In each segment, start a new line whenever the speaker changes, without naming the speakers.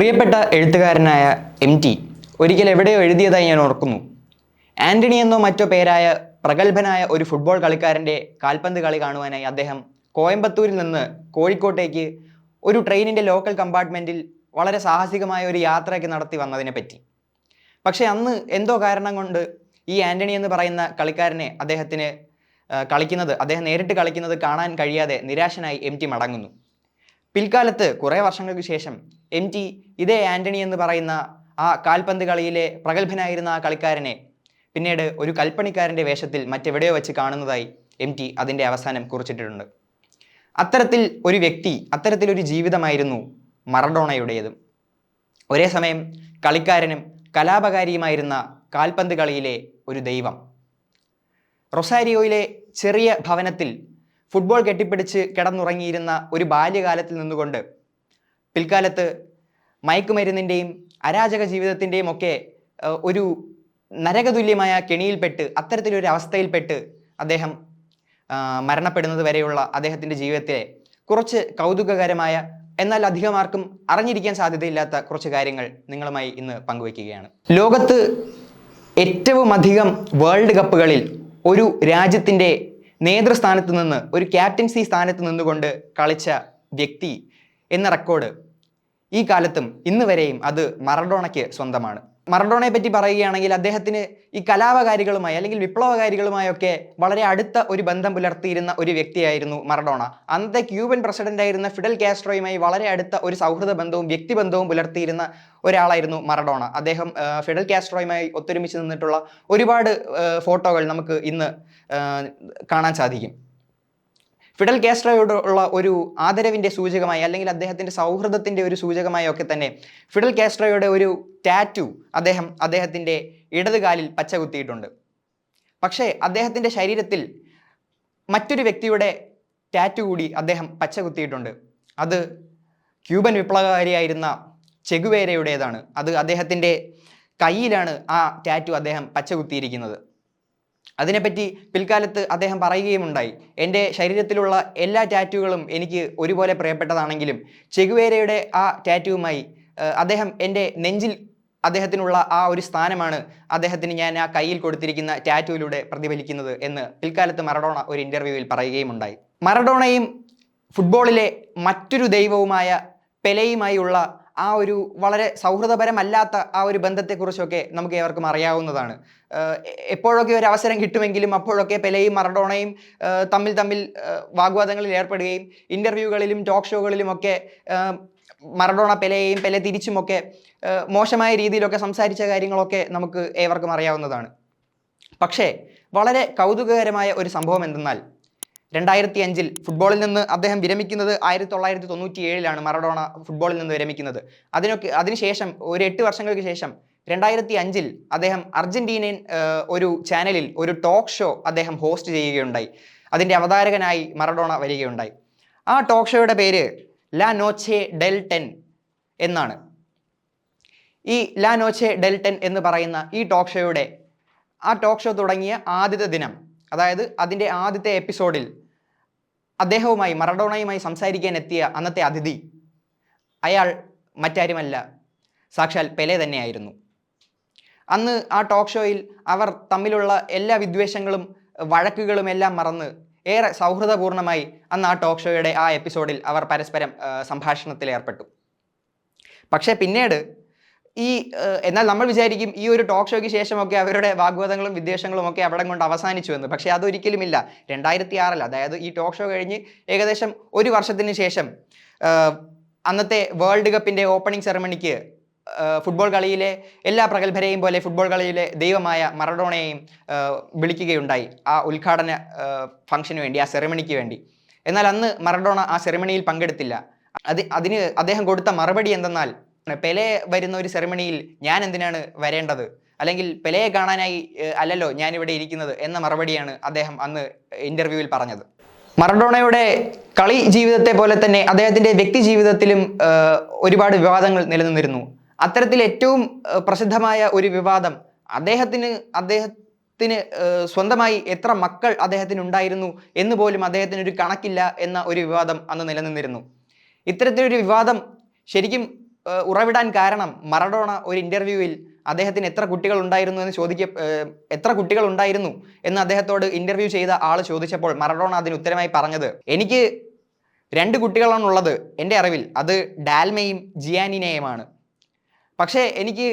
പ്രിയപ്പെട്ട എഴുത്തുകാരനായ MT ഒരിക്കൽ എവിടെയോ എഴുതിയതായി ഞാൻ ഓർക്കുന്നു. ആന്റണി എന്നോ മറ്റോ പേരായ പ്രഗത്ഭനായ ഒരു ഫുട്ബോൾ കളിക്കാരൻ്റെ കാൽപന്ത് കളി കാണുവാനായി അദ്ദേഹം കോയമ്പത്തൂരിൽ നിന്ന് കോഴിക്കോട്ടേക്ക് ഒരു ട്രെയിനിൻ്റെ ലോക്കൽ കമ്പാർട്ട്മെൻറ്റിൽ വളരെ സാഹസികമായ ഒരു യാത്രയൊക്കെ നടത്തി വന്നതിനെ പറ്റി. പക്ഷേ അന്ന് എന്തോ കാരണം കൊണ്ട് ഈ ആന്റണി എന്ന് പറയുന്ന കളിക്കാരനെ അദ്ദേഹം നേരിട്ട് കളിക്കുന്നത് കാണാൻ കഴിയാതെ നിരാശനായി MT മടങ്ങുന്നു. പിൽക്കാലത്ത് കുറേ വർഷങ്ങൾക്ക് ശേഷം MT ഇതേ ആന്റണി എന്ന് പറയുന്ന ആ കാൽപന്ത് കളിയിലെ പ്രഗത്ഭനായിരുന്ന ആ കളിക്കാരനെ പിന്നീട് ഒരു കൽപ്പണിക്കാരൻ്റെ വേഷത്തിൽ മറ്റെവിടെയോ വെച്ച് കാണുന്നതായി MT അതിൻ്റെ അവസാനം കുറിച്ചിട്ടിട്ടുണ്ട്. അത്തരത്തിൽ ഒരു വ്യക്തി, അത്തരത്തിലൊരു ജീവിതമായിരുന്നു മറഡോണയുടേതും. ഒരേ സമയം കളിക്കാരനും കലാപകാരിയുമായിരുന്ന കാൽപന്ത് കളിയിലെ ഒരു ദൈവം. റൊസാരിയോയിലെ ചെറിയ ഭവനത്തിൽ ഫുട്ബോൾ കെട്ടിപ്പിടിച്ച് കിടന്നുറങ്ങിയിരുന്ന ഒരു ബാല്യകാലത്തിൽ നിന്നുകൊണ്ട് പിൽക്കാലത്ത് മയക്കുമരുന്നിൻ്റെയും അരാജക ജീവിതത്തിൻ്റെയും ഒക്കെ ഒരു നരകതുല്യമായ കെണിയിൽപ്പെട്ട് അത്തരത്തിലൊരു അവസ്ഥയിൽപ്പെട്ട് അദ്ദേഹം മരണപ്പെടുന്നത് വരെയുള്ള അദ്ദേഹത്തിൻ്റെ ജീവിതത്തിലെ കുറച്ച് കൗതുകകരമായ എന്നാൽ അധികമാർക്കും അറിഞ്ഞിരിക്കാൻ സാധ്യതയില്ലാത്ത കുറച്ച് കാര്യങ്ങൾ നിങ്ങളുമായി ഇന്ന് പങ്കുവയ്ക്കുകയാണ്. ലോകത്ത് ഏറ്റവും അധികം വേൾഡ് കപ്പുകളിൽ ഒരു രാജ്യത്തിൻ്റെ നേതൃസ്ഥാനത്ത് നിന്ന്, ഒരു ക്യാപ്റ്റൻസി സ്ഥാനത്ത് നിന്നുകൊണ്ട് കളിച്ച വ്യക്തി എന്ന റെക്കോർഡ് ഈ കാലത്തും ഇന്ന് വരെയും അത് മറഡോണയ്ക്ക് സ്വന്തമാണ്. മറഡോണയെ പറ്റി പറയുകയാണെങ്കിൽ അദ്ദേഹത്തിന് ഈ കലാപകാരികളുമായി അല്ലെങ്കിൽ വിപ്ലവകാരികളുമായൊക്കെ വളരെ അടുത്ത ഒരു ബന്ധം പുലർത്തിയിരുന്ന ഒരു വ്യക്തിയായിരുന്നു മറഡോണ. അന്നത്തെ ക്യൂബൻ പ്രസിഡന്റായിരുന്ന ഫിഡൽ കാസ്ട്രോയുമായി വളരെ അടുത്ത ഒരു സൗഹൃദ ബന്ധവും വ്യക്തിബന്ധവും പുലർത്തിയിരുന്ന ഒരാളായിരുന്നു മറഡോണ. അദ്ദേഹം ഫിഡൽ കാസ്ട്രോയുമായി ഒത്തൊരുമിച്ച് നിന്നിട്ടുള്ള ഒരുപാട് ഫോട്ടോകൾ നമുക്ക് ഇന്ന് കാണാൻ സാധിക്കും. ഫിഡൽ കാസ്ട്രോയോടുള്ള ഒരു ആദരവിൻ്റെ സൂചകമായി അല്ലെങ്കിൽ അദ്ദേഹത്തിൻ്റെ സൗഹൃദത്തിൻ്റെ ഒരു സൂചകമായി ഒക്കെ തന്നെ ഫിഡൽ കാസ്ട്രോയുടെ ഒരു ടാറ്റു അദ്ദേഹത്തിൻ്റെ ഇടതുകാലിൽ പച്ച കുത്തിയിട്ടുണ്ട്. പക്ഷേ അദ്ദേഹത്തിൻ്റെ ശരീരത്തിൽ മറ്റൊരു വ്യക്തിയുടെ ടാറ്റു കൂടി അദ്ദേഹം പച്ച കുത്തിയിട്ടുണ്ട്. അത് ക്യൂബൻ വിപ്ലവകാരിയായിരുന്ന ചെഗുവേരയുടേതാണ്. അത് അദ്ദേഹത്തിൻ്റെ കയ്യിലാണ് ആ ടാറ്റു അദ്ദേഹം പച്ച കുത്തിയിരിക്കുന്നത്. അതിനെപ്പറ്റി പിൽക്കാലത്ത് അദ്ദേഹം പറയുകയുമുണ്ടായി, എൻ്റെ ശരീരത്തിലുള്ള എല്ലാ ടാറ്റുകളും എനിക്ക് ഒരുപോലെ പ്രിയപ്പെട്ടതാണെങ്കിലും ചെഗുവേരയുടെ ആ ടാറ്റുവുമായി അദ്ദേഹം എൻ്റെ നെഞ്ചിൽ അദ്ദേഹത്തിനുള്ള ആ ഒരു സ്ഥാനമാണ് അദ്ദേഹത്തിന് ഞാൻ ആ കയ്യിൽ കൊടുത്തിരിക്കുന്ന ടാറ്റുവിലൂടെ പ്രതിഫലിക്കുന്നത് എന്ന് പിൽക്കാലത്ത് മറഡോണ ഒരു ഇൻ്റർവ്യൂവിൽ പറയുകയുമുണ്ടായി. മറഡോണയും ഫുട്ബോളിലെ മറ്റൊരു ദൈവവുമായ പെലെയുമായുള്ള ആ ഒരു വളരെ സൗഹൃദപരമല്ലാത്ത ആ ഒരു ബന്ധത്തെക്കുറിച്ചൊക്കെ നമുക്ക് ഏവർക്കും അറിയാവുന്നതാണ്. എപ്പോഴൊക്കെ ഒരു അവസരം കിട്ടുമെങ്കിലും അപ്പോഴൊക്കെ പെലെയും മറഡോണയും തമ്മിൽ വാഗ്വാദങ്ങളിൽ ഏർപ്പെടുകയും ഇൻ്റർവ്യൂകളിലും ടോക്ക് ഷോകളിലുമൊക്കെ മറഡോണ പെലെയെയും പെലെ തിരിച്ചുമൊക്കെ മോശമായ രീതിയിലൊക്കെ സംസാരിച്ച കാര്യങ്ങളൊക്കെ നമുക്ക് ഏവർക്കും അറിയാവുന്നതാണ്. പക്ഷേ വളരെ കൗതുകകരമായ ഒരു സംഭവം എന്തെന്നാൽ 2005 ഫുട്ബോളിൽ നിന്ന് അദ്ദേഹം വിരമിക്കുന്നത് 1997 മറഡോണ ഫുട്ബോളിൽ നിന്ന് വിരമിക്കുന്നത്. അതിനുശേഷം ഒരു 8 വർഷങ്ങൾക്ക് ശേഷം 2005 അദ്ദേഹം അർജന്റീനൻ ഒരു ചാനലിൽ ഒരു ടോക്ക് ഷോ അദ്ദേഹം ഹോസ്റ്റ് ചെയ്യുകയുണ്ടായി. അതിൻ്റെ അവതാരകനായി മറഡോണ വരികയുണ്ടായി. ആ ടോക്ക് ഷോയുടെ പേര് ലാ നോച്ചെ ഡെൽ ടെൻ എന്നാണ്. ഈ ലാ നോച്ചെ ഡെൽ ടെൻ എന്ന് പറയുന്ന ഈ ടോക്ക് ഷോ തുടങ്ങിയ ആദ്യത്തെ ദിനം, അതായത് അതിൻ്റെ ആദ്യത്തെ എപ്പിസോഡിൽ മറഡോണയുമായി സംസാരിക്കാൻ എത്തിയ അന്നത്തെ അതിഥി അയാൾ മറ്റാരുമല്ല, സാക്ഷാൽ പെലെ തന്നെയായിരുന്നു. അന്ന് ആ ടോക്ക് ഷോയിൽ അവർ തമ്മിലുള്ള എല്ലാ വിദ്വേഷങ്ങളും വഴക്കുകളും എല്ലാം മറന്ന് ഏറെ സൗഹൃദപൂർണമായി അന്ന് ആ ടോക്ക് ഷോയുടെ ആ എപ്പിസോഡിൽ അവർ പരസ്പരം സംഭാഷണത്തിൽ ഏർപ്പെട്ടു. പക്ഷേ പിന്നീട് എന്നാൽ നമ്മൾ വിചാരിക്കും ഈ ഒരു ടോക്ക് ഷോയ്ക്ക് ശേഷമൊക്കെ അവരുടെ വാഗ്വാദങ്ങളും വിദ്വേഷങ്ങളും ഒക്കെ അവിടെ കൊണ്ട് അവസാനിച്ചു എന്ന്. പക്ഷേ അതൊരിക്കലുമില്ല. 2006 അതായത് ഈ ടോക്ക് ഷോ കഴിഞ്ഞ് ഏകദേശം ഒരു വർഷത്തിന് ശേഷം അന്നത്തെ വേൾഡ് കപ്പിൻ്റെ ഓപ്പണിംഗ് സെറമണിക്ക് ഫുട്ബോൾ കളിയിലെ എല്ലാ പ്രഗത്ഭരെയും പോലെ ഫുട്ബോൾ കളിയിലെ ദൈവമായ മറഡോണയെയും വിളിക്കുകയുണ്ടായി ആ ഉദ്ഘാടന ഫംഗ്ഷന് വേണ്ടി, ആ സെറമണിക്ക് വേണ്ടി. എന്നാൽ അന്ന് മറഡോണ ആ സെറമണിയിൽ പങ്കെടുത്തില്ല. അതിന് അദ്ദേഹം കൊടുത്ത മറുപടി എന്തെന്നാൽ, പെലെ വരുന്ന ഒരു സെറമണിയിൽ ഞാൻ എന്തിനാണ് വരേണ്ടത്, അല്ലെങ്കിൽ പെലെയെ കാണാനായി അല്ലല്ലോ ഞാനിവിടെ ഇരിക്കുന്നത് എന്ന മറുപടിയാണ് അദ്ദേഹം അന്ന് ഇൻ്റർവ്യൂവിൽ പറഞ്ഞത്. മറഡോണയുടെ കളി ജീവിതത്തെ പോലെ തന്നെ അദ്ദേഹത്തിൻ്റെ വ്യക്തി ജീവിതത്തിലും ഒരുപാട് വിവാദങ്ങൾ നിലനിന്നിരുന്നു. അത്തരത്തിൽ ഏറ്റവും പ്രസിദ്ധമായ ഒരു വിവാദം അദ്ദേഹത്തിന് സ്വന്തമായി എത്ര മക്കൾ അദ്ദേഹത്തിന് ഉണ്ടായിരുന്നു എന്ന് പോലും അദ്ദേഹത്തിനൊരു കണക്കില്ല എന്ന ഒരു വിവാദം അന്ന് നിലനിന്നിരുന്നു. ഇത്തരത്തിലൊരു വിവാദം ശരിക്കും ഉറവിടാൻ കാരണം മറഡോണ ഒരു ഇന്റർവ്യൂവിൽ അദ്ദേഹത്തിന് എത്ര കുട്ടികൾ ഉണ്ടായിരുന്നു എന്ന് അദ്ദേഹത്തോട് ഇന്റർവ്യൂ ചെയ്ത ആൾ ചോദിച്ചപ്പോൾ മറഡോണ അതിന് ഉത്തരമായി പറഞ്ഞത്, എനിക്ക് 2 കുട്ടികളാണുള്ളത് എൻ്റെ അറിവിൽ, അത് ഡാൽമയും ജിയാനിനെയുമാണ്. പക്ഷേ എനിക്ക്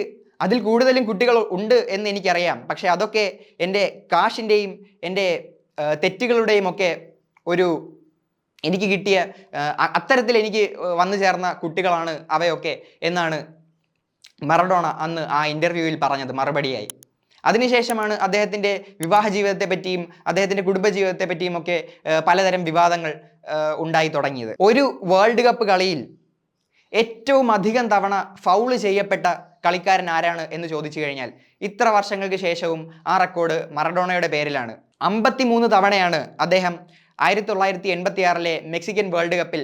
അതിൽ കൂടുതലും കുട്ടികൾ ഉണ്ട് എന്ന് എനിക്കറിയാം. പക്ഷേ അതൊക്കെ എൻ്റെ കാശിൻ്റെയും എൻ്റെ തെറ്റുകളുടെയും ഒക്കെ എനിക്ക് കിട്ടിയ അത്തരത്തിൽ എനിക്ക് വന്നു ചേർന്ന കുട്ടികളാണ് അവയൊക്കെ എന്നാണ് മറഡോണ അന്ന് ആ ഇന്റർവ്യൂവിൽ പറഞ്ഞത് മറുപടിയായി. അതിനുശേഷമാണ് അദ്ദേഹത്തിൻ്റെ വിവാഹ ജീവിതത്തെ പറ്റിയും അദ്ദേഹത്തിൻ്റെ കുടുംബജീവിതത്തെ പറ്റിയും ഒക്കെ പലതരം വിവാദങ്ങൾ ഉണ്ടായി തുടങ്ങിയത്. ഒരു വേൾഡ് കപ്പ് കളിയിൽ ഏറ്റവും അധികം തവണ ഫൗള് ചെയ്യപ്പെട്ട കളിക്കാരൻ ആരാണ് എന്ന് ചോദിച്ചു കഴിഞ്ഞാൽ ഇത്ര വർഷങ്ങൾക്ക് ശേഷവും ആ റെക്കോർഡ് മറഡോണയുടെ പേരിലാണ്. 53 തവണയാണ് അദ്ദേഹം 1986 മെക്സിക്കൻ വേൾഡ് കപ്പിൽ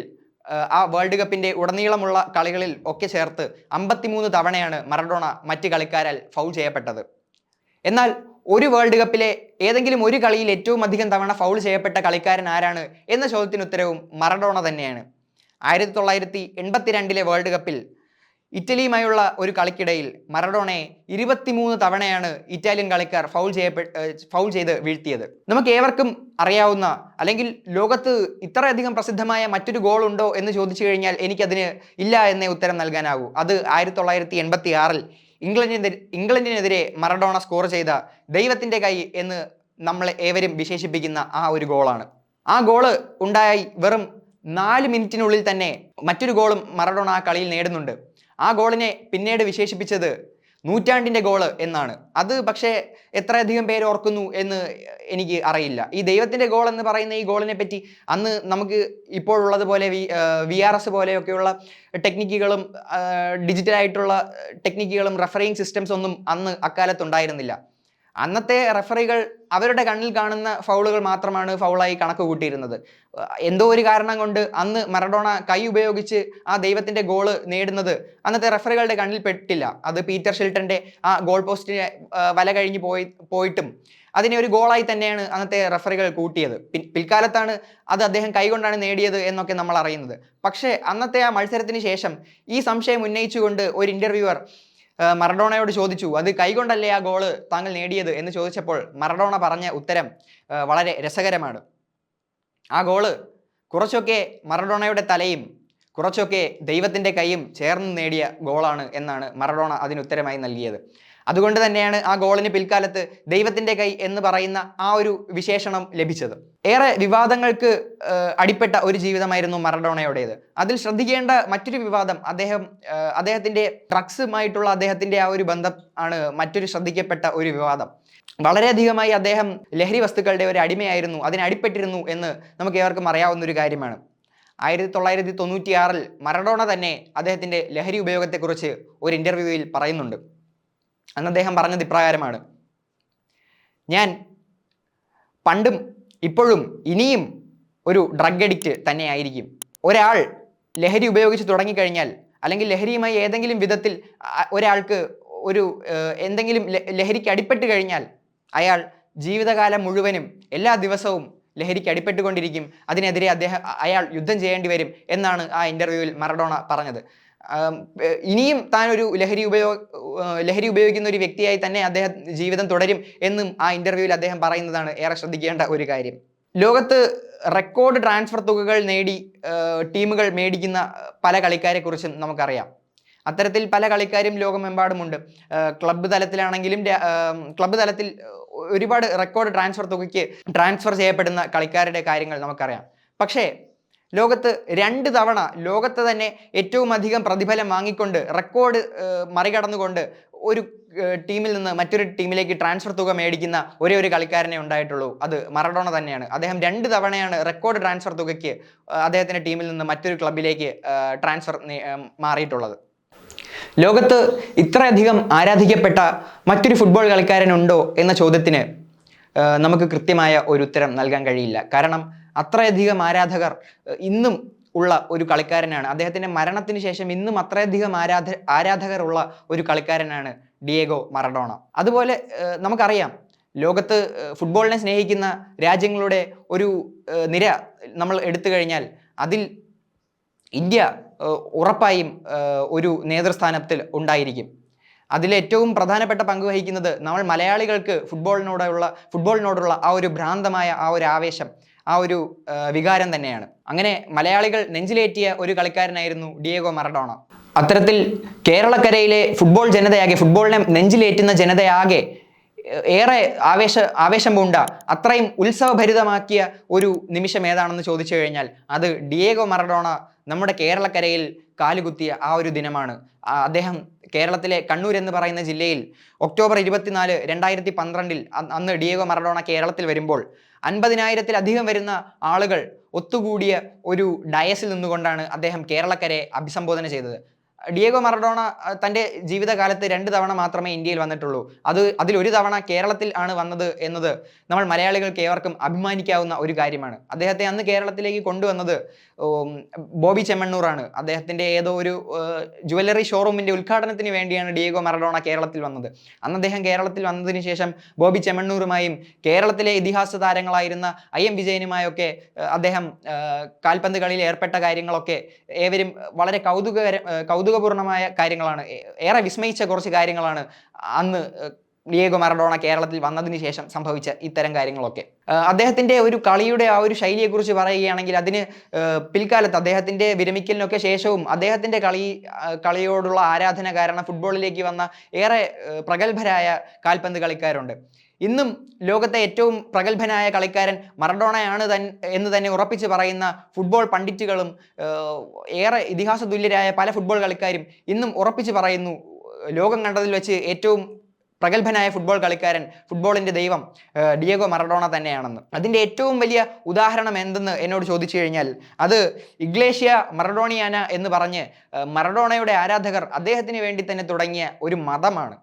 ആ വേൾഡ് കപ്പിൻ്റെ ഉടനീളമുള്ള കളികളിൽ ഒക്കെ ചേർത്ത് 53 തവണയാണ് മറഡോണ മറ്റ് കളിക്കാരാൽ ഫൗൾ ചെയ്യപ്പെട്ടത്. എന്നാൽ ഒരു വേൾഡ് കപ്പിലെ ഏതെങ്കിലും ഒരു കളിയിൽ ഏറ്റവും അധികം തവണ ഫൗൾ ചെയ്യപ്പെട്ട കളിക്കാരൻ ആരാണ് എന്ന ചോദ്യത്തിന് ഉത്തരവും മറഡോണ തന്നെയാണ്. 1982 വേൾഡ് കപ്പിൽ ഇറ്റലിയുമായുള്ള ഒരു കളിക്കിടയിൽ മറഡോണയെ 23 തവണയാണ് ഇറ്റാലിയൻ കളിക്കാർ ഫൗൾ ചെയ്ത് വീഴ്ത്തിയത്. നമുക്ക് ഏവർക്കും അറിയാവുന്ന, അല്ലെങ്കിൽ ലോകത്ത് ഇത്രയധികം പ്രസിദ്ധമായ മറ്റൊരു ഗോൾ ഉണ്ടോ എന്ന് ചോദിച്ചു കഴിഞ്ഞാൽ എനിക്കതിന് ഇല്ല എന്നേ ഉത്തരം നൽകാനാവൂ. അത് 1986 ഇംഗ്ലണ്ടിനെതിരെ മറഡോണ സ്കോർ ചെയ്ത ദൈവത്തിൻ്റെ കൈ എന്ന് നമ്മൾ ഏവരും വിശേഷിപ്പിക്കുന്ന ആ ഒരു ഗോളാണ്. ആ ഗോള് ഉണ്ടായി വെറും 4 മിനിറ്റിനുള്ളിൽ തന്നെ മറ്റൊരു ഗോളും മറഡോണ ആ കളിയിൽ നേടുന്നുണ്ട്. ആ ഗോളിനെ പിന്നീട് വിശേഷിപ്പിച്ചത് നൂറ്റാണ്ടിൻ്റെ ഗോള് എന്നാണ്. അത് പക്ഷേ എത്രയധികം പേര് ഓർക്കുന്നു എന്ന് എനിക്ക് അറിയില്ല. ഈ ദൈവത്തിൻ്റെ ഗോൾ എന്ന് പറയുന്ന ഈ ഗോളിനെ പറ്റി അന്ന് നമുക്ക് ഇപ്പോഴുള്ളതുപോലെ VRS പോലെയൊക്കെയുള്ള ടെക്നിക്കുകളും ഡിജിറ്റലായിട്ടുള്ള ടെക്നിക്കുകളും റെഫറിങ് സിസ്റ്റംസ് ഒന്നും അന്ന് അക്കാലത്തുണ്ടായിരുന്നില്ല. അന്നത്തെ റെഫറികൾ അവരുടെ കണ്ണിൽ കാണുന്ന ഫൗളുകൾ മാത്രമാണ് ഫൗളായി കണക്ക് കൂട്ടിയിരുന്നത്. എന്തോ ഒരു കാരണം കൊണ്ട് അന്ന് മറഡോണ കൈ ഉപയോഗിച്ച് ആ ദൈവത്തിൻ്റെ ഗോള് നേടുന്നത് അന്നത്തെ റെഫറികളുടെ കണ്ണിൽ പെട്ടില്ല. അത് പീറ്റർ ഷിൽട്ടൻ്റെ ആ ഗോൾ പോസ്റ്റിനെ വല കഴിഞ്ഞ് പോയിട്ടും അതിനെ ഒരു ഗോളായി തന്നെയാണ് അന്നത്തെ റെഫറികൾ കൂട്ടിയത്. പിൽക്കാലത്താണ് അത് അദ്ദേഹം കൈകൊണ്ടാണ് നേടിയത് എന്നൊക്കെ നമ്മൾ അറിയുന്നത്. പക്ഷേ അന്നത്തെ ആ മത്സരത്തിന് ശേഷം ഈ സംശയം ഉന്നയിച്ചുകൊണ്ട് ഒരു ഇന്റർവ്യൂവർ മറഡോണയോട് ചോദിച്ചു, അത് കൈകൊണ്ടല്ലേ ആ ഗോള് താങ്കൾ നേടിയത് എന്ന് ചോദിച്ചപ്പോൾ മറഡോണ പറഞ്ഞ ഉത്തരം വളരെ രസകരമാണ്. ആ ഗോള് കുറച്ചൊക്കെ മറഡോണയുടെ തലയും കുറച്ചൊക്കെ ദൈവത്തിൻ്റെ കൈയും ചേർന്ന് നേടിയ ഗോളാണ് എന്നാണ് മറഡോണ അതിനുത്തരമായി നൽകിയത്. അതുകൊണ്ട് തന്നെയാണ് ആ ഗോളിന് പിൽക്കാലത്ത് ദൈവത്തിൻ്റെ കൈ എന്ന് പറയുന്ന ആ ഒരു വിശേഷണം ലഭിച്ചത്. ഏറെ വിവാദങ്ങൾക്ക് അടിപ്പെട്ട ഒരു ജീവിതമായിരുന്നു മറഡോണയുടേത്. അതിൽ ശ്രദ്ധിക്കേണ്ട മറ്റൊരു വിവാദം അദ്ദേഹത്തിൻ്റെ ഡ്രഗ്സുമായിട്ടുള്ള അദ്ദേഹത്തിൻ്റെ ആ ഒരു ബന്ധം ആണ് മറ്റൊരു ശ്രദ്ധിക്കപ്പെട്ട ഒരു വിവാദം. വളരെയധികമായി അദ്ദേഹം ലഹരി വസ്തുക്കളുടെ ഒരു അടിമയായിരുന്നു, അതിനടിപ്പെട്ടിരുന്നു എന്ന് നമുക്ക് ഏവർക്കും അറിയാവുന്ന ഒരു കാര്യമാണ്. 1996 മറഡോണ തന്നെ അദ്ദേഹത്തിൻ്റെ ലഹരി ഉപയോഗത്തെക്കുറിച്ച് ഒരു ഇന്റർവ്യൂവിൽ പറയുന്നുണ്ട്. അന്ന് അദ്ദേഹം പറഞ്ഞത് ഇപ്രകാരമാണ്: ഞാൻ പണ്ടും ഇപ്പോഴും ഇനിയും ഒരു ഡ്രഗ് അഡിക്റ്റ് തന്നെയായിരിക്കും. ഒരാൾ ലഹരി ഉപയോഗിച്ച് തുടങ്ങിക്കഴിഞ്ഞാൽ, അല്ലെങ്കിൽ ലഹരിയുമായി ഏതെങ്കിലും വിധത്തിൽ ഒരാൾക്ക് എന്തെങ്കിലും ലഹരിക്ക് അടിപ്പെട്ട് കഴിഞ്ഞാൽ അയാൾ ജീവിതകാലം മുഴുവനും എല്ലാ ദിവസവും ലഹരിക്ക് അടിപ്പെട്ടുകൊണ്ടിരിക്കും. അതിനെതിരെ അയാൾ യുദ്ധം ചെയ്യേണ്ടി വരും എന്നാണ് ആ ഇന്റർവ്യൂവിൽ മറഡോണ പറഞ്ഞത്. ഇനിയും താൻ ഒരു ലഹരി ഉപയോഗിക്കുന്ന ഒരു വ്യക്തിയായി തന്നെ അദ്ദേഹം ജീവിതം തുടരും എന്നും ആ ഇന്റർവ്യൂവിൽ അദ്ദേഹം പറയുന്നതാണ് ഏറെ ശ്രദ്ധിക്കേണ്ട ഒരു കാര്യം. ലോകത്ത് റെക്കോർഡ് ട്രാൻസ്ഫർ തുകകൾ നേടി ടീമുകൾ മേടിക്കുന്ന പല കളിക്കാരെ കുറിച്ചും നമുക്കറിയാം. അത്തരത്തിൽ പല കളിക്കാരും ലോകമെമ്പാടുമുണ്ട്. ക്ലബ്ബ് തലത്തിൽ ഒരുപാട് റെക്കോർഡ് ട്രാൻസ്ഫർ തുകയ്ക്ക് ട്രാൻസ്ഫർ ചെയ്യപ്പെടുന്ന കളിക്കാരുടെ കാര്യങ്ങൾ നമുക്കറിയാം. പക്ഷേ ലോകത്ത് 2 തവണ ലോകത്ത് തന്നെ ഏറ്റവും അധികം പ്രതിഫലം വാങ്ങിക്കൊണ്ട് റെക്കോർഡ് മറികടന്നുകൊണ്ട് ഒരു ടീമിൽ നിന്ന് മറ്റൊരു ടീമിലേക്ക് ട്രാൻസ്ഫർ തുക മേടിക്കുന്ന ഒരേ ഒരു കളിക്കാരനെ ഉണ്ടായിട്ടുള്ളൂ. അത് മറഡോണ തന്നെയാണ്. അദ്ദേഹം 2 തവണയാണ് റെക്കോർഡ് ട്രാൻസ്ഫർ തുകയ്ക്ക് അദ്ദേഹത്തിൻ്റെ ടീമിൽ നിന്ന് മറ്റൊരു ക്ലബിലേക്ക് ട്രാൻസ്ഫർ മാറിയിട്ടുള്ളത്. ലോകത്ത് ഇത്രയധികം ആരാധിക്കപ്പെട്ട മറ്റൊരു ഫുട്ബോൾ കളിക്കാരനുണ്ടോ എന്ന ചോദ്യത്തിന് നമുക്ക് കൃത്യമായ ഒരു ഉത്തരം നൽകാൻ കഴിയില്ല. കാരണം അത്രയധികം ആരാധകർ ഇന്നും ഉള്ള ഒരു കളിക്കാരനാണ്. അദ്ദേഹത്തിൻ്റെ മരണത്തിന് ശേഷം ഇന്നും അത്രയധികം ആരാധകർ ഉള്ള ഒരു കളിക്കാരനാണ് ഡിയേഗോ മറഡോണ. അതുപോലെ നമുക്കറിയാം, ലോകത്ത് ഫുട്ബോളിനെ സ്നേഹിക്കുന്ന രാജ്യങ്ങളുടെ ഒരു നിര നമ്മൾ എടുത്തു കഴിഞ്ഞാൽ അതിൽ ഇന്ത്യ ഉറപ്പായും ഒരു നേതൃസ്ഥാനത്തിൽ ഉണ്ടായിരിക്കും. അതിലേറ്റവും പ്രധാനപ്പെട്ട പങ്ക് വഹിക്കുന്നത് നമ്മൾ മലയാളികൾക്ക് ഫുട്ബോളിനോടുള്ള ആ ഒരു ഭ്രാന്തമായ ആ ഒരു ആവേശം, ആ ഒരു വികാരം തന്നെയാണ്. അങ്ങനെ മലയാളികൾ നെഞ്ചിലേറ്റിയ ഒരു കളിക്കാരനായിരുന്നു ഡിയേഗോ മറഡോണ. അത്തരത്തിൽ കേരളക്കരയിലെ ഫുട്ബോളിനെ നെഞ്ചിലേറ്റുന്ന ജനതയാകെ ഏറെ ആവേശം പൂണ്ട, അത്രയും ഉത്സവഭരിതമാക്കിയ ഒരു നിമിഷം ഏതാണെന്ന് ചോദിച്ചു കഴിഞ്ഞാൽ അത് ഡിയേഗോ മറഡോണ നമ്മുടെ കേരളക്കരയിൽ കാലുകുത്തിയ ആ ഒരു ദിനമാണ്. അദ്ദേഹം കേരളത്തിലെ കണ്ണൂർ എന്ന് പറയുന്ന ജില്ലയിൽ ഒക്ടോബർ 24, 2012 അന്ന് ഡിയേഗോ മറഡോണ കേരളത്തിൽ വരുമ്പോൾ 50,000-ലധികം വരുന്ന ആളുകൾ ഒത്തുകൂടിയ ഒരു ഡയസിൽ നിന്നുകൊണ്ടാണ് അദ്ദേഹം കേരളക്കരയെ അഭിസംബോധന ചെയ്തത്. ഡിയേഗോ മറഡോണ തൻ്റെ ജീവിതകാലത്ത് 2 തവണ മാത്രമേ ഇന്ത്യയിൽ വന്നിട്ടുള്ളൂ. അതിലൊരു തവണ കേരളത്തിൽ ആണ് വന്നത് എന്നത് നമ്മൾ മലയാളികൾക്ക് ഏവർക്കും അഭിമാനിക്കാവുന്ന ഒരു കാര്യമാണ്. അദ്ദേഹത്തെ അന്ന് കേരളത്തിലേക്ക് കൊണ്ടുവന്നത് ബോബി ചെമ്മണ്ണൂറാണ്. അദ്ദേഹത്തിൻ്റെ ഏതോ ഒരു ജുവല്ലറി ഷോറൂമിൻ്റെ ഉദ്ഘാടനത്തിന് വേണ്ടിയാണ് ഡിയേഗോ മറഡോണ കേരളത്തിൽ വന്നത്. അന്ന് അദ്ദേഹം കേരളത്തിൽ വന്നതിന് ശേഷം ബോബി ചെമ്മണ്ണൂറുമായും കേരളത്തിലെ ഇതിഹാസ താരങ്ങളായിരുന്ന IM വിജയനുമായൊക്കെ അദ്ദേഹം കാൽപന്ത് കളിയിൽ ഏർപ്പെട്ട കാര്യങ്ങളൊക്കെ ഏവരും വളരെ കൗതുകപൂർണമായ കാര്യങ്ങളാണ്, ഏറെ വിസ്മയിച്ച കുറച്ച് കാര്യങ്ങളാണ് അന്ന് ഡിയേഗോ മറഡോണ കേരളത്തിൽ വന്നതിന് ശേഷം സംഭവിച്ച ഇത്തരം കാര്യങ്ങളൊക്കെ. അദ്ദേഹത്തിൻ്റെ ഒരു കളിയുടെ ആ ഒരു ശൈലിയെക്കുറിച്ച് പറയുകയാണെങ്കിൽ അതിന് പിൽക്കാലത്ത് അദ്ദേഹത്തിൻ്റെ വിരമിക്കലിനൊക്കെ ശേഷവും അദ്ദേഹത്തിൻ്റെ കളിയോടുള്ള ആരാധന കാരണം ഫുട്ബോളിലേക്ക് വന്ന ഏറെ പ്രഗത്ഭരായ കാൽപന്ത് കളിക്കാരുണ്ട്. ഇന്നും ലോകത്തെ ഏറ്റവും പ്രഗത്ഭനായ കളിക്കാരൻ മറഡോണയാണ് എന്ന് തന്നെ ഉറപ്പിച്ച് പറയുന്ന ഫുട്ബോൾ പണ്ഡിറ്റുകളും ഏറെ ഇതിഹാസ തുല്യരായ പല ഫുട്ബോൾ കളിക്കാരും ഇന്നും ഉറപ്പിച്ച് പറയുന്നു ലോകം കണ്ടതിൽ വെച്ച് ഏറ്റവും പ്രഗത്ഭനായ ഫുട്ബോൾ കളിക്കാരൻ, ഫുട്ബോളിൻ്റെ ദൈവം ഡിയേഗോ മറഡോണ തന്നെയാണെന്ന്. അതിൻ്റെ ഏറ്റവും വലിയ ഉദാഹരണം എന്തെന്ന് എന്നോട് ചോദിച്ചു കഴിഞ്ഞാൽ അത് ഇഗ്ലേഷ്യ മറഡോണിയാന എന്ന് പറഞ്ഞ് മറഡോണയുടെ ആരാധകർ അദ്ദേഹത്തിന് വേണ്ടി തന്നെ തുടങ്ങിയ ഒരു മതമാണ്.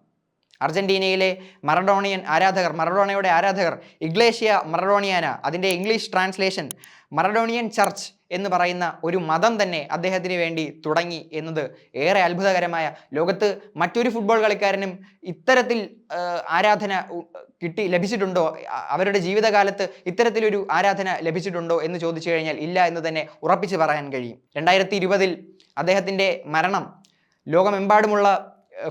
അർജന്റീനയിലെ മറഡോണയുടെ ആരാധകർ ഇഗ്ലേഷ്യ മറഡോണിയാന, അതിൻ്റെ ഇംഗ്ലീഷ് ട്രാൻസ്ലേഷൻ മറഡോണിയൻ ചർച്ച് എന്ന് പറയുന്ന ഒരു മതം തന്നെ അദ്ദേഹത്തിന് വേണ്ടി തുടങ്ങി എന്നത് ഏറെ അത്ഭുതകരമായ, ലോകത്ത് മറ്റൊരു ഫുട്ബോൾ കളിക്കാരനും ഇത്തരത്തിൽ ആരാധന ലഭിച്ചിട്ടുണ്ടോ, അവരുടെ ജീവിതകാലത്ത് ഇത്തരത്തിലൊരു ആരാധന ലഭിച്ചിട്ടുണ്ടോ എന്ന് ചോദിച്ചു കഴിഞ്ഞാൽ ഇല്ല എന്ന് തന്നെ ഉറപ്പിച്ച് പറയാൻ കഴിയും. 2020 അദ്ദേഹത്തിൻ്റെ മരണം ലോകമെമ്പാടുമുള്ള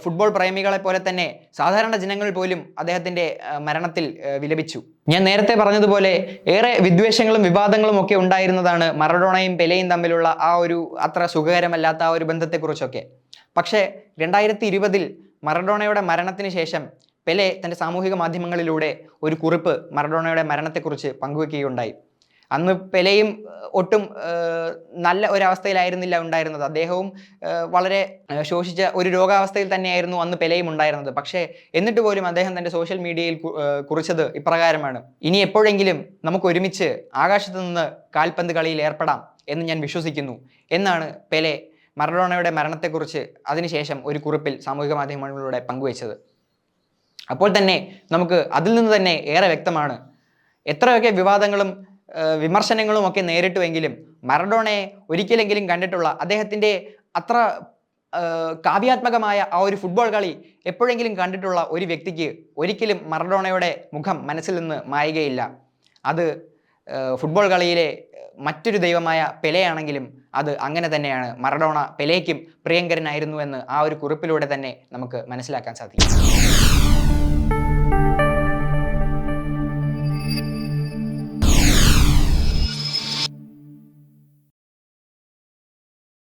ഫുട്ബോൾ പ്രേമികളെ പോലെ തന്നെ സാധാരണ ജനങ്ങൾ പോലും അദ്ദേഹത്തിൻ്റെ മരണത്തിൽ വിലപിച്ചു. ഞാൻ നേരത്തെ പറഞ്ഞതുപോലെ ഏറെ വിദ്വേഷങ്ങളും വിവാദങ്ങളും ഒക്കെ ഉണ്ടായിരുന്നതാണ് മറഡോണയും പെലെയും തമ്മിലുള്ള ആ ഒരു അത്ര സുഖകരമല്ലാത്ത ആ ഒരു ബന്ധത്തെക്കുറിച്ചൊക്കെ. പക്ഷേ 2020 മറഡോണയുടെ മരണത്തിന് ശേഷം പെലെ തൻ്റെ സാമൂഹിക മാധ്യമങ്ങളിലൂടെ ഒരു കുറിപ്പ് മറഡോണയുടെ മരണത്തെക്കുറിച്ച് പങ്കുവെക്കുകയുണ്ടായി. അന്ന് പെലെയും ഒട്ടും നല്ല ഒരവസ്ഥയിലായിരുന്നില്ല ഉണ്ടായിരുന്നത്. അദ്ദേഹവും വളരെ ശോഷിച്ച ഒരു രോഗാവസ്ഥയിൽ തന്നെയായിരുന്നു അന്ന് പെലെയും ഉണ്ടായിരുന്നത്. പക്ഷേ എന്നിട്ട് പോലും അദ്ദേഹം തൻ്റെ സോഷ്യൽ മീഡിയയിൽ കുറിച്ചത് ഇപ്രകാരമാണ്: ഇനി എപ്പോഴെങ്കിലും നമുക്ക് ഒരുമിച്ച് ആകാശത്ത് നിന്ന് കാൽപന്ത് കളിയിൽ ഏർപ്പെടാം എന്ന് ഞാൻ വിശ്വസിക്കുന്നു എന്നാണ് പെലെ മറഡോണയുടെ മരണത്തെക്കുറിച്ച് അതിനുശേഷം ഒരു കുറിപ്പിൽ സാമൂഹിക മാധ്യമങ്ങളിലൂടെ പങ്കുവച്ചത്. അപ്പോൾ തന്നെ നമുക്ക് അതിൽ നിന്ന് തന്നെ ഏറെ വ്യക്തമാണ് എത്രയൊക്കെ വിവാദങ്ങളും വിമർശനങ്ങളും ഒക്കെ നേരിട്ടുവെങ്കിലും മറഡോണയെ ഒരിക്കലെങ്കിലും കണ്ടിട്ടുള്ള, അദ്ദേഹത്തിൻ്റെ അത്ര കാവ്യാത്മകമായ ആ ഒരു ഫുട്ബോൾ കളി എപ്പോഴെങ്കിലും കണ്ടിട്ടുള്ള ഒരു വ്യക്തിക്ക് ഒരിക്കലും മറഡോണയുടെ മുഖം മനസ്സിൽ നിന്ന് മായുകയില്ല. അത് ഫുട്ബോൾ കളിയിലെ മറ്റൊരു ദൈവമായ പെലെയാണെങ്കിലും അത് അങ്ങനെ തന്നെയാണ്. മറഡോണ പെലെയ്ക്കും പ്രിയങ്കരനായിരുന്നു എന്ന് ആ ഒരു കുറിപ്പിലൂടെ തന്നെ നമുക്ക് മനസ്സിലാക്കാൻ സാധിക്കും.